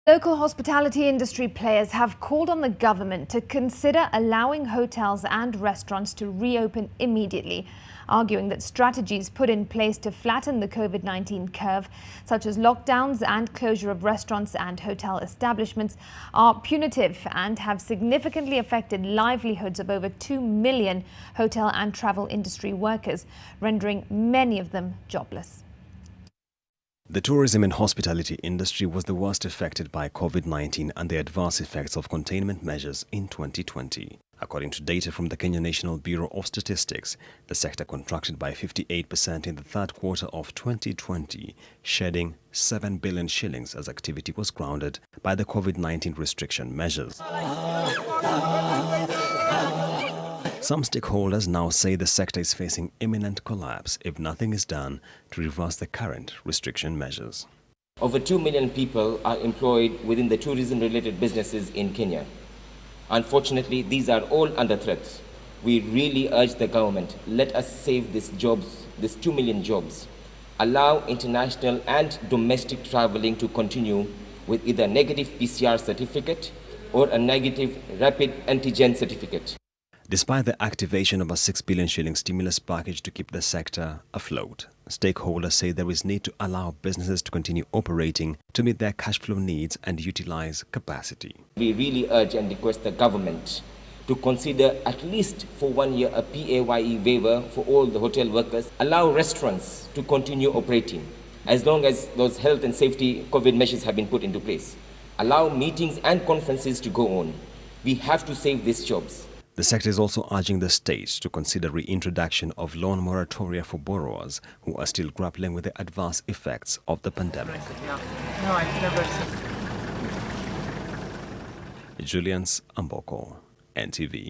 Local hospitality industry players have called on the government to consider allowing hotels and restaurants to reopen immediately, arguing that strategies put in place to flatten the COVID-19 curve, such as lockdowns and closure of restaurants and hotel establishments, are punitive and have significantly affected livelihoods of over 2 million hotel and travel industry workers, rendering many of them jobless. The tourism and hospitality industry was the worst affected by COVID-19 and the adverse effects of containment measures in 2020. According to data from the Kenya National Bureau of Statistics, the sector contracted by 58% in the third quarter of 2020, shedding 7 billion shillings as activity was grounded by the COVID-19 restriction measures. Some stakeholders now say the sector is facing imminent collapse if nothing is done to reverse the current restriction measures. Over 2 million people are employed within the tourism-related businesses in Kenya. Unfortunately, these are all under threat. We really urge the government, let us save these 2 million jobs. Allow international and domestic traveling to continue with either a negative PCR certificate or a negative rapid antigen certificate. Despite the activation of a 6 billion shilling stimulus package to keep the sector afloat, stakeholders say there is need to allow businesses to continue operating to meet their cash flow needs and utilize capacity. We really urge and request the government to consider at least for 1 year a PAYE waiver for all the hotel workers. Allow restaurants to continue operating as long as those health and safety COVID measures have been put into place. Allow meetings and conferences to go on. We have to save these jobs. The sector is also urging the state to consider reintroduction of loan moratoria for borrowers who are still grappling with the adverse effects of the pandemic. Julian's Amboko, NTV.